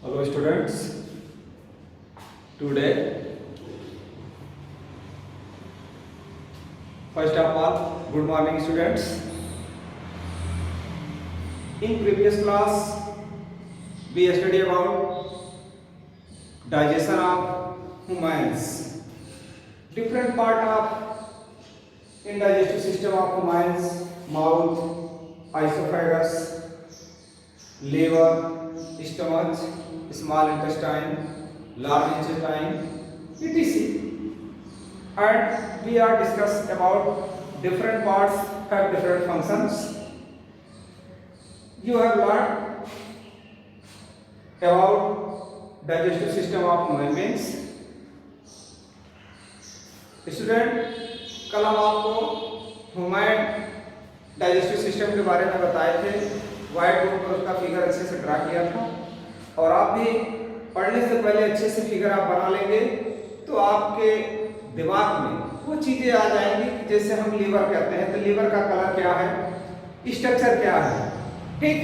Hello students, today first of all good morning students. In previous class we studied about digestion of humans, different part of in digestive system of humans: mouth, esophagus, liver, stomach, small intestine, large intestine, etc. And we are discussed about different parts have different functions. You have learned about digestive system of human beings. Student, कल हम आपको human digestive system के बारे में बताए थे, white board पर उसका फिगर अच्छे से ड्रा किया था। और आप भी पढ़ने से पहले अच्छे से फिगर आप बना लेंगे तो आपके दिमाग में वो चीजें आ जाएंगी। जैसे हम लीवर कहते हैं तो लीवर का कलर क्या है, स्ट्रक्चर क्या है, ठीक।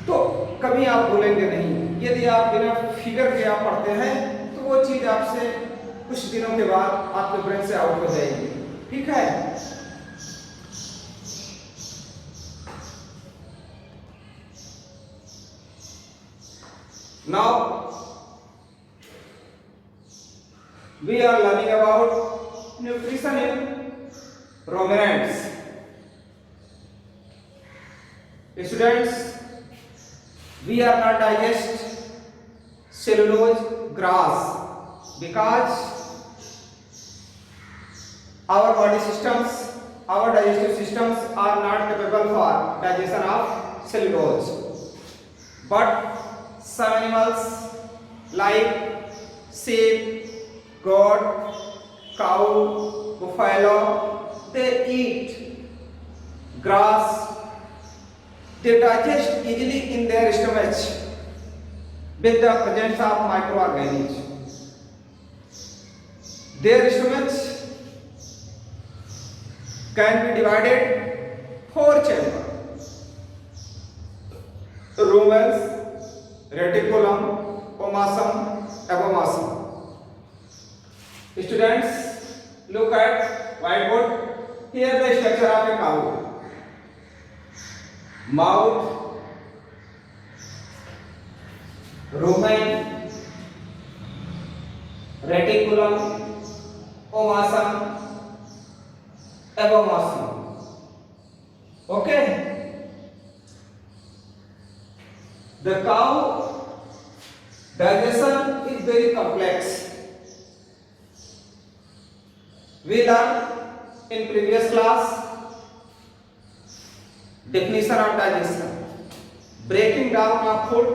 तो कभी आप भूलेंगे नहीं। यदि आप बिना फिगर के आप पढ़ते हैं तो वो चीज आपसे कुछ दिनों के बाद आपके ब्रेन से आउट हो जाएगी, ठीक है। Now we are learning about nutrition in ruminants. Students, we are not digest cellulose grass because our body systems, our digestive systems are not capable for digestion of cellulose. But some animals like sheep, goat, cow, buffalo, they eat grass. They digest easily in their stomach with the presence of microorganisms. Their stomach can be divided 4 chambers: rumens, reticulum, omasum, abomasum. Students, look at whiteboard. Here the structure of a cow: mouth, rumen, reticulum, omasum, abomasum. Okay. The cow digestion is very complex. We learned in previous class definition of digestion, breaking down of food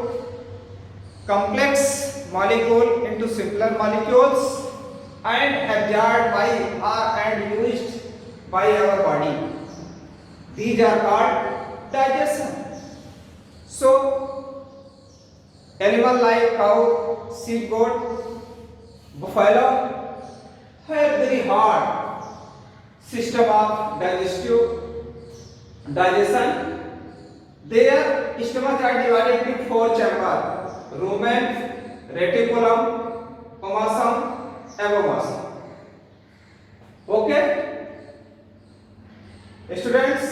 complex molecule into simpler molecules and absorbed by and used by our body. These are called digestion. So animal like cow, sheep, goat, buffalo have very hard system of digestion. Their stomach are divided into 4 chambers: rumen, reticulum, omasum, abomasum. Okay, students.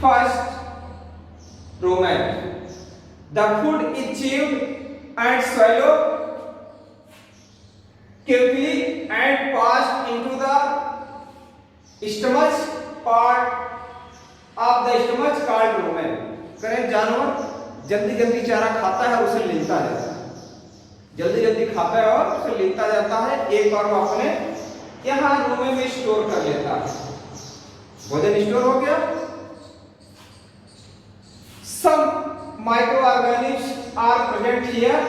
First, rumen. The food is chewed and swallowed quickly and passed into the stomach part of the stomach called rumen. करें जानवर जल्दी जल्दी चारा खाता है, उसे लेता जाता है, जल्दी जल्दी खाता है और उसे लेता जाता है। एक बार वो अपने यहाँ रुमेन में स्टोर कर लेता है, भोजन स्टोर हो गया। Some microorganisms are present here.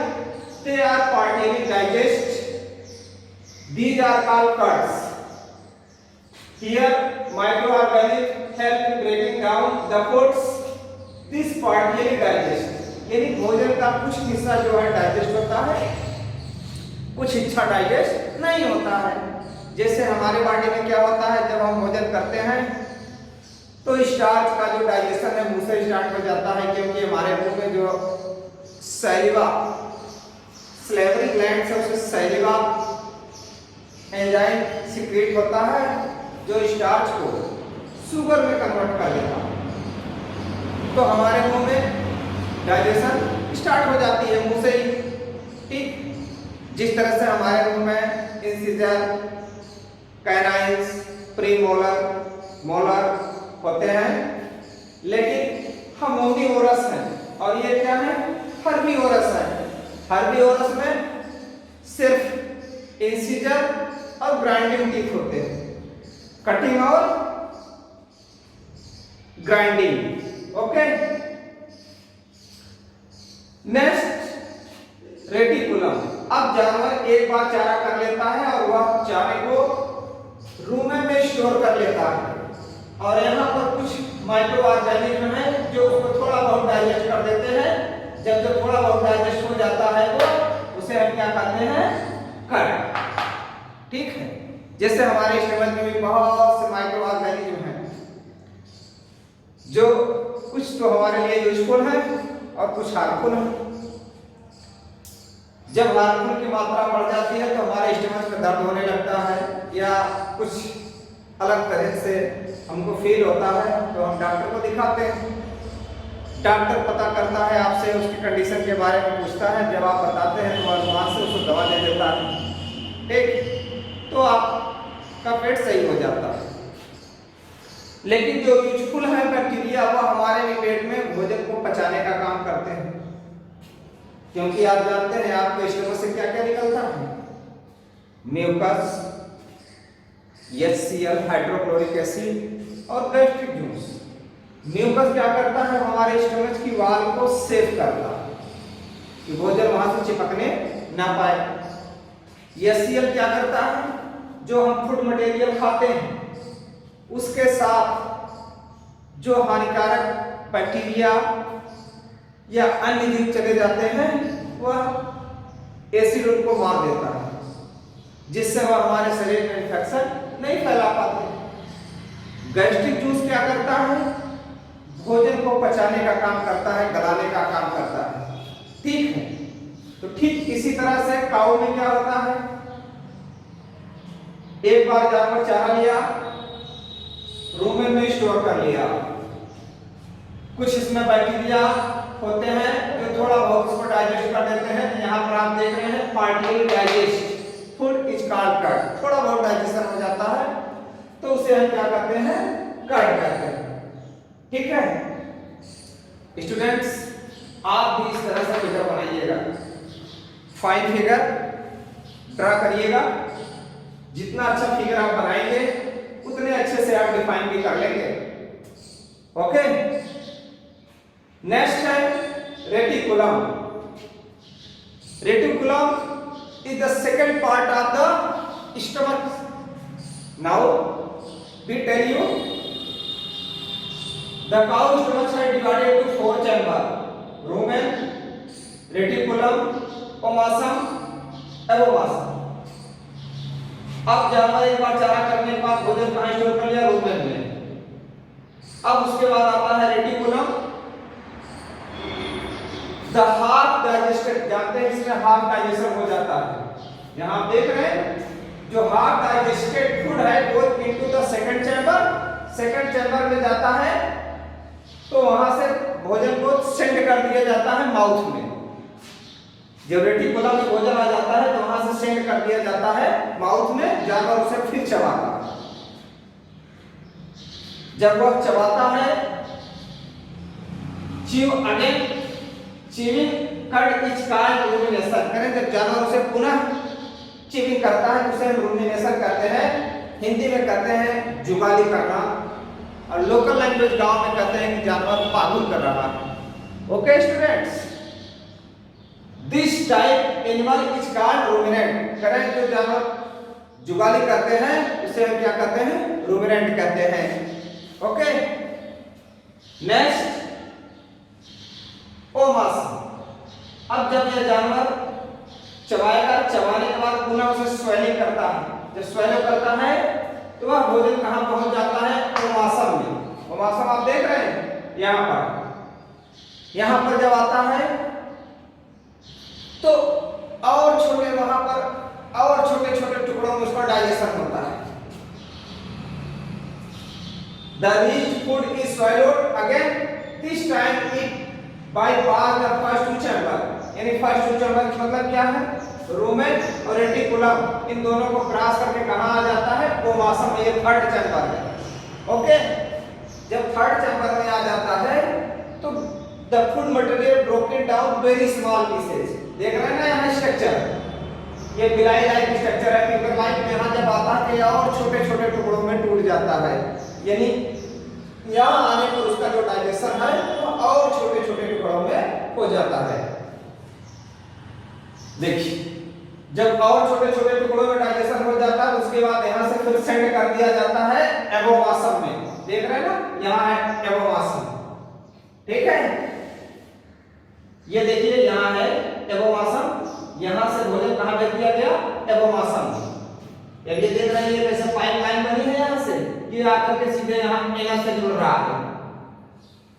They are partially digest. These are called curds. Here microorganisms help in breaking down the foods. This partially digest. यानी भोजन का कुछ हिस्सा जो है डाइजेस्ट होता है, कुछ हिस्सा डाइजेस्ट नहीं होता है। जैसे हमारे बॉडी में क्या होता है, जब हम भोजन करते हैं तो स्टार्च का जो डाइजेशन है मुंह से स्टार्ट हो जाता है, क्योंकि हमारे मुंह में जो सैलिवा सैलिवरी ग्लैंड से उससे सैलिवा एंजाइम सीक्रेट होता है जो स्टार्च को शुगर में कन्वर्ट कर देता है। तो हमारे मुंह में डाइजेशन स्टार्ट हो जाती है मुंह से ही। ठीक जिस तरह से हमारे मुंह में इंसिजर, कैनाइन्स, प्रीमोलर, मोलर होते हैं, लेकिन हम ओविओरस हैं और ये क्या है, हर्बिओरस है। हर्बिओरस में सिर्फ इंसिजर और ग्राइंडिंग टीथ होते हैं, कटिंग और ग्राइंडिंग। Okay, next reticulum. अब जानवर एक बार चारा कर लेता है और वह चारे को रूमेन में स्टोर कर लेता है, और यहाँ पर कुछ माइक्रो ऑर्गेनिज्म है जो उसको थोड़ा बहुत डाइजेस्ट कर देते हैं। जब जो थोड़ा बहुत डाइजेस्ट हो जाता है वो उसे हम क्या कहते हैं, कट। ठीक है, जैसे हमारे स्टमक में भी बहुत से माइक्रो ऑर्गेनिज्म हैं जो कुछ तो हमारे लिए यूजफुल है और कुछ हार्मफुल है। जब हार्मफुल की मात्रा बढ़ जाती है तो हमारे स्टमक में दर्द होने लगता है या कुछ अलग तरह से हमको फील होता है, तो हम डॉक्टर को दिखाते हैं। डॉक्टर पता करता है आपसे, उसकी कंडीशन के बारे में पूछता है। जब आप बताते हैं तो अनुमान से उसको दवा दे देता है। ठीक, तो आपका पेट सही हो जाता है। लेकिन जो यूजफुल है बैक्टीरिया, वह हमारे भी पेट में भोजन को पचाने का काम करते हैं, क्योंकि आप जानते हैं आपके स्टमक से क्या क्या निकलता है, म्यूकस, HCl हाइड्रोक्लोरिक एसिड और गैस्ट्रिक जूस। म्यूकस क्या करता है, हमारे स्टमक की वाल को सेफ करता है कि भोजन वहां से चिपकने ना पाए। HCl क्या करता है, जो हम फूड मटेरियल खाते हैं उसके साथ जो हानिकारक बैक्टीरिया या अन्य जीव चले जाते हैं वह एसिड उनको मार देता है, जिससे वह हमारे शरीर में इंफेक्शन नहीं फैला पाते। गैस्ट्रिक जूस क्या करता है, भोजन को पचाने का काम करता है, गलाने का काम करता है। ठीक है, तो ठीक इसी तरह से काऊ में क्या होता है, एक बार जानवर चारा लिया, रूमेन में स्टोर कर लिया, कुछ इसमें बैक्टीरिया होते हैं जो थोड़ा बहुत उसको डाइजेस्ट कर देते हैं। यहाँ पर आप देख रहे हैं particle digest, food is called cut. थोड़ा बहुत डाइजेशन हो जाता है तो उसे हम क्या कहते हैं, कट कहते हैं। ठीक है स्टूडेंट्स, आप भी इस तरह से फिगर बनाइएगा, फाइन फिगर ड्रा करिएगा। जितना अच्छा फिगर आप बनाएंगे उतने अच्छे से आप डिफाइन भी कर लेंगे। ओके, नेक्स्ट है reticulum. Reticulum is the second part of the stomach. Now we tell you the cow stomach are divided into 4 chamber: rumen, reticulum, omasum, abomasum. अब जानवर एक बार चारा करने के बाद भोजन कहाँ स्टोर कर लिया, रूमेन में। अब उसके बाद आता है रेटिकुलम, द हाफ डाइजेस्टेड। जानते हैं इसमें हाफ डाइजेशन हो जाता है। यहाँ आप देख रहे हैं जो हाफ डाइजेस्टेड फूड है वो into the second chamber, second chamber में जाता है तो वहां से भोजन को सेंड कर दिया जाता है माउथ में। जब रेटिकुलम में भोजन आ जाता है तो वहां से सेंड कर दिया जाता है माउथ में, जानवर उसे फिर चबाता है। जब वह चबाता है, chew again, chewing cut is called rumination. करें जब जानवर उसे पुनः च्यूइंग करता है उसे रूमिनेशन कहते हैं। हिंदी में कहते हैं जुगाली करना, और लोकल लैंग्वेज गांव में कहते हैं कि जानवर पागुल कर रहा है। Okay students, this type animal is called ruminant. करें जो जानवर जुगाली करते हैं उसे हम क्या कहते हैं, रूमिनेंट कहते हैं। Okay, next omasum. अब जब यह जानवर चबाएगा, चबाने के बाद पुनः उसे स्वेलिंग करता है। जब स्वेलिंग करता है तो वह भोजन कहां पहुंच जाता है, ओमासम में। ओमासम आप देख रहे हैं यहाँ पर जब आता है तो और छोटे वहां पर और छोटे छोटे टुकड़ों में उसका डाइजेशन होता है। The rich food is swallowed again. This time it bypass the first two chamber. यानी फर्स्ट टू चैम्बर का मतलब क्या है? रूमेन और रेटिकुलम, इन दोनों को क्रॉस करके कहां आ जाता है? ओमासम में। ये थर्ड चैम्बर है। ओके, जब थर्ड चैम्बर में आ जाता है तो the food material broken down very small pieces. देख रहे हैं ना यहाँ स्ट्रक्चर, ये बिलाई लाइक स्ट्रक्चर है। फिंगर लाइक में यहाँ जब आता है तो और छोटे छोटे टुकड़ों में टूट जाता है, यानी यहाँ आने पर उसका जो डाइजेशन है वो और छोटे छोटे टुकड़ों में हो जाता है। देखिए, जब और छोटे छोटे टुकड़ों में डाइजेशन हो जाता है उसके बाद यहाँ से फिर सेंड कर दिया जाता है एबोमासम में। देख रहे हैं ना, यहाँ है एबोमासम, ठीक है। ये देखिए यहाँ है एबोमासम, यहाँ से भोजन कहाँ भेज दिया गया? एबोमासम। ये देख रहे हैं कैसे पाइपलाइन बनी है, यहाँ से ये आकर के सीधे यहाँ एनस से जुड़ रहा है,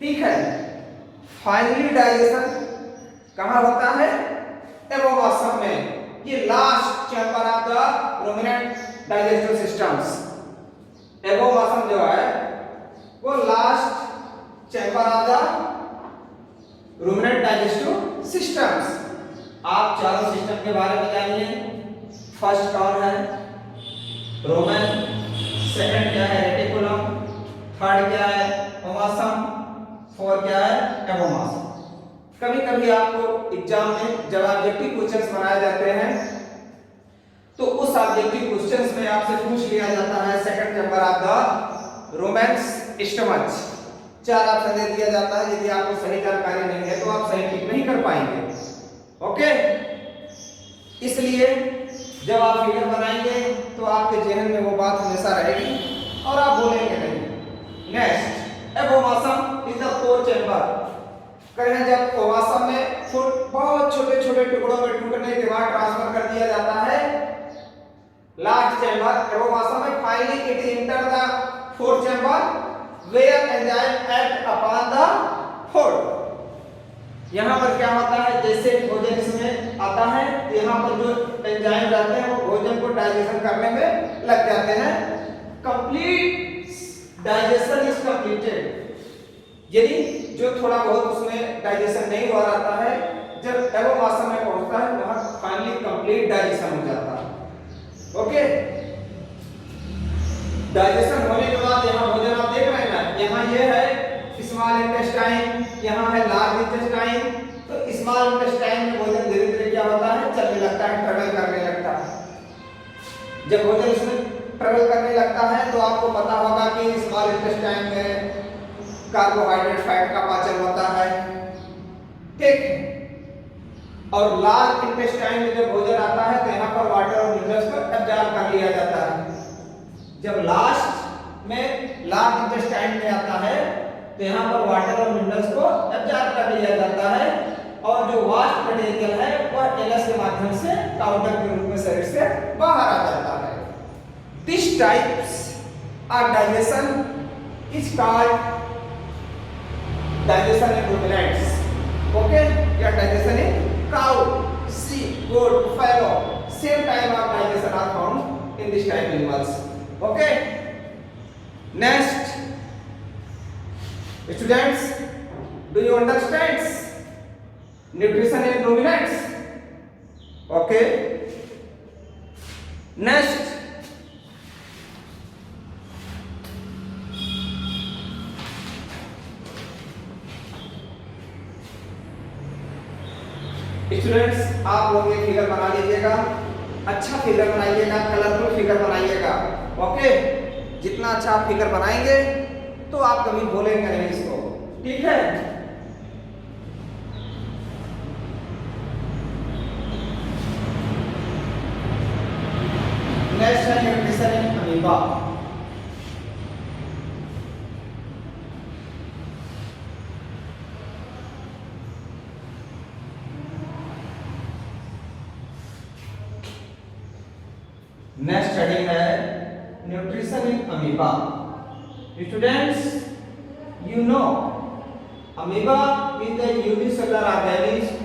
ठीक है। फाइनली डाइजेशन कहाँ होता है? एबोमासम में। ये last chamber of the ruminant digestive systems. Abomasum जो है वो last chamber of the ruminant digestive systems. आप चारों सिस्टम के बारे में जानिए। फर्स्ट कौन है? रोमन। सेकंड क्या है? रेटिकुलम। थर्ड क्या है? ओमासम। फोर्थ क्या है? एबोमासम। कभी कभी आपको एग्जाम में जब ऑब्जेक्टिव क्वेश्चंस बनाए जाते हैं तो उस ऑब्जेक्टिव क्वेश्चंस में आपसे पूछ लिया जाता है second chamber of the rumen's stomach. 4 option दे दिया जाता है। यदि आपको सही जानकारी नहीं है तो आप सही टिक नहीं कर पाएंगे। ओके, इसलिए जब आप फिगर बनाएंगे तो आपके जहन में वो बात हमेशा रहेगी और आप भूलेंगे नहीं। Next, abomasum is the fourth chamber. करें जब ओमासम में फूड बहुत छोटे छोटे टुकड़ों में टूटने के बाद ट्रांसफर कर दिया जाता है लास्ट चैम्बर एबोमासम में। Finally it enter the fourth chamber where enzyme act upon the food. यहाँ पर क्या होता है? जैसे भोजन इसमें आता है यहाँ पर जो एंजाइम रहते हैं वो भोजन को डाइजेशन करने में लग जाते हैं। Complete digestion is completed. यदि जो थोड़ा बहुत उसमें डाइजेशन नहीं हुआ रहता है, जब एबोमासम में पहुंचता है वहां फाइनली कंप्लीट डाइजेशन हो जाता है। ओके, डाइजेशन होने के बाद यहाँ भोजन आप देख रहे हैं ना, यहाँ ये है स्मॉल इंटेस्टाइन, यहाँ है लार्ज इंटेस्टाइन। तो स्मॉल इंटेस्टाइन में भोजन धीरे धीरे क्या होता है? चलने लगता है, ट्रेवल करने लगता है। जब भोजन इसमें ट्रेवल करने लगता है तो आपको पता होगा कि स्मॉल इंटेस्टाइन में कार्बोहाइड्रेट फैट का पाचन होता है, ठीक। और लार्ज इंटेस्टाइन में जब भोजन आता है तो यहाँ पर वाटर और मिनरल्स को एब्जॉर्ब कर लिया जाता है। जब लास्ट में लार्ज इंटेस्टाइन में आता है तो यहाँ पर वाटर और मिनरल्स को एब्जॉर्ब कर लिया जाता है और जो वास्ट मटेरियल है वह एनस के माध्यम से काउंटर के रूप में शरीर से बाहर आ जाता है। This types of digestion is called digestion in ruminants. Okay, your digestion in cow, sheep, goat, buffalo, same type of digestion are found in this type animals. Okay, next students, do you understand nutrition in ruminants? Okay, next students, आप लोग ये figure बना लीजिएगा। अच्छा figure बनाइएगा, colourful figure बनाइएगा। Okay, जितना अच्छा आप फिगर बनाएंगे तो आप कभी भूलेंगे नहीं इसको, ठीक है। नेक्स्ट है nutrition in amoeba. Next heading है nutrition in amoeba. Students, You know, amoeba is the unicellular organism.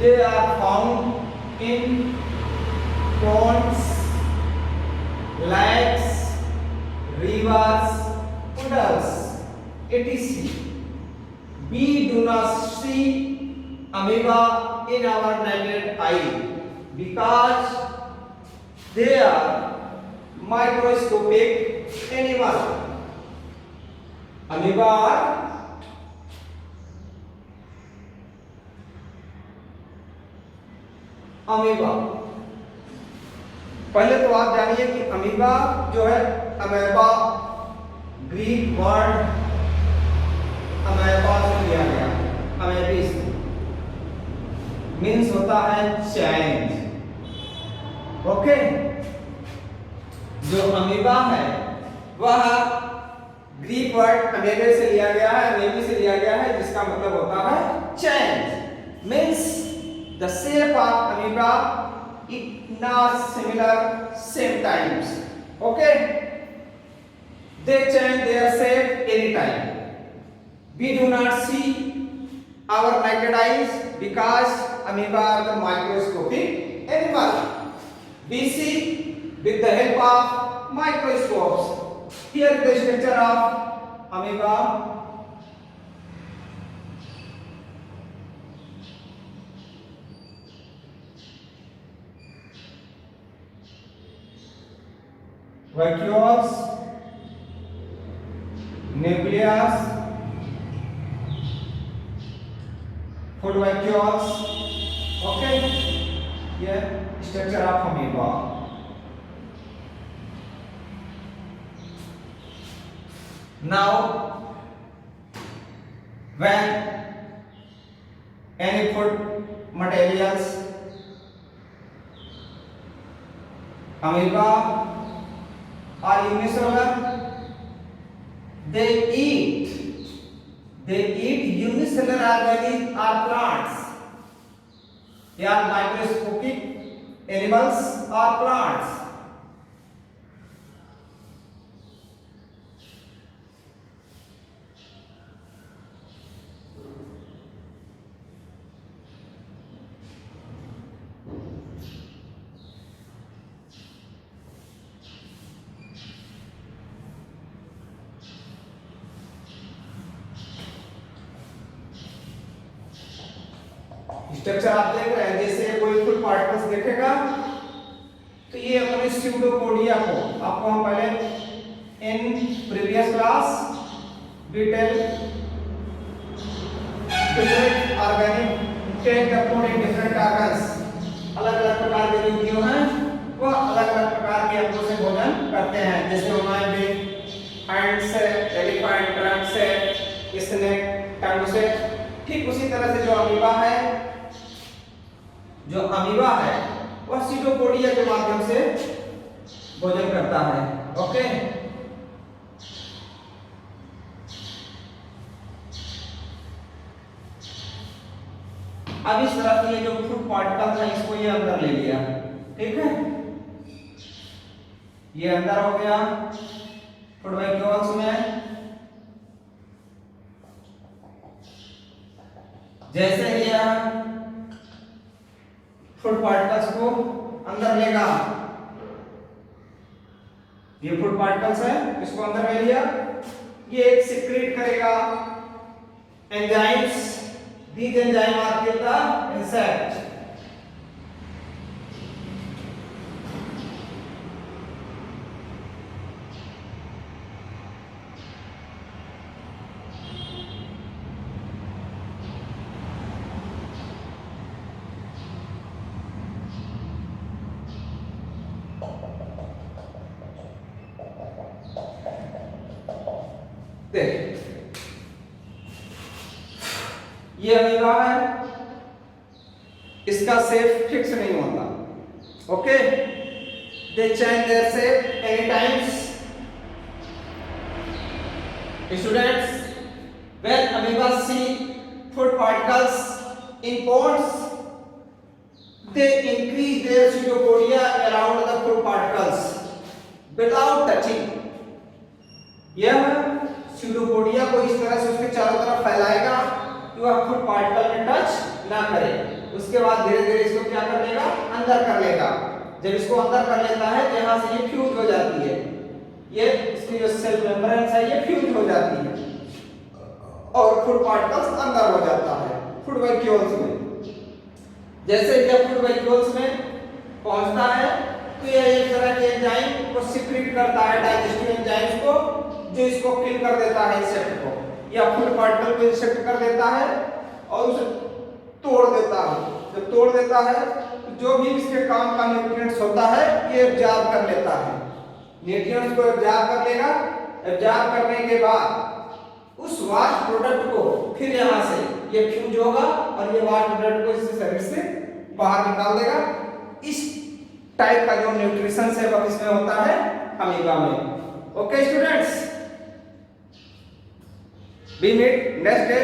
They are found in ponds, lakes, rivers, puddles, etc. We do not see amoeba in our naked eye because they are microscopic animals. Amoeba are amoeba. पहले तो आप जानिए कि amoeba जो है, amoeba Greek word amoeba से लिया गया, अमेबिस मीन्स होता है चेंज। ओके, जो अमीबा है वह ग्रीक वर्ड अमेबे से लिया गया है, अमेबी से लिया गया है, जिसका मतलब होता है change. Means the shape of amoeba is not similar same times. Okay, they change their shape anytime. We do not see our naked eyes because amoeba are the microscopic animal. We see with the help of microscopes. Here is the structure of amoeba. Vacuoles, nucleus, food vacuoles. Okay, yeah, structure of amoeba. Now, when any food materials, amoeba are unicellular, they eat unicellular organisms or plants. They are microscopic animals or plants. Structure आप देख रहे हैं, जैसे कोई full particles देखेगा तो ये अपने स्यूडोपोडिया को आपको हम पहले in previous class detail different organic take the food in different organs, अलग अलग प्रकार के जो जीव हैं वो अलग अलग प्रकार के अंगों से भोजन करते हैं, जैसे ह्यूमन बीइंग हैंड से, एलिफेंट ट्रंक से, स्नेक टंग से। ठीक उसी तरह से जो अमीबा है वह सीटोपोडिया के माध्यम से भोजन करता है। ओके, अब इस तरह के जो फूड पार्टिकल्स हैं इसको ये अंदर ले लिया, ठीक है, ये अंदर हो गया फूड वैक्यूल्स में। जैसे ही फूड पार्टिकल्स को अंदर लेगा, ये फूड पार्टिकल्स है, इसको अंदर ले लिया, ये एक सिक्रेट करेगा enzymes. These enzymes are kill the insect. ये अमीबा है, इसका शेप फिक्स नहीं होता। Okay, they change their shape any times. Students, when amoeba see food particles in ponds, they increase their pseudopodia around the food particles without touching. यह pseudopodia को इस तरह से उसके चारों तरफ फैलाएगा कि वह फूड पार्टिकल में टच ना करे। उसके बाद धीरे धीरे इसको क्या कर लेगा, अंदर कर लेगा। जब इसको अंदर कर लेता है तो यहाँ से ये फ्यूज हो जाती है, ये इसकी जो सेल मेम्ब्रेन है ये फ्यूज हो जाती है और फूड पार्टिकल्स अंदर हो जाता है फूड वैक्यूल्स में। जैसे जब फूड वैक्यूल्स में पहुंचता है तो यह एक तरह के एंजाइम को सिक्रीट करता है, डाइजेस्टिव एंजाइम्स को, जो इसको किल कर देता है इंसेक्ट को या फूड पार्टिकल को इंसेक्ट कर देता है और उसे तोड़ देता है। जब तोड़ देता है तो जो भी इसके काम का न्यूट्रिएंट्स होता है ये एब्जॉर्ब कर लेता है, न्यूट्रिएंट्स को एब्जॉर्ब कर लेगा। एब्जॉर्ब करने के बाद उस वास्ट प्रोडक्ट को फिर यहाँ से ये फ्यूज होगा और ये वास्ट प्रोडक्ट को इससे शरीर से बाहर निकाल देगा। इस टाइप का जो न्यूट्रिशन है वह किसमें होता है, अमीबा में। Okay students, we meet next day,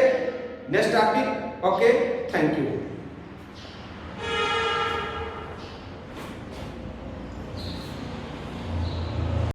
next topic. Okay, thank you.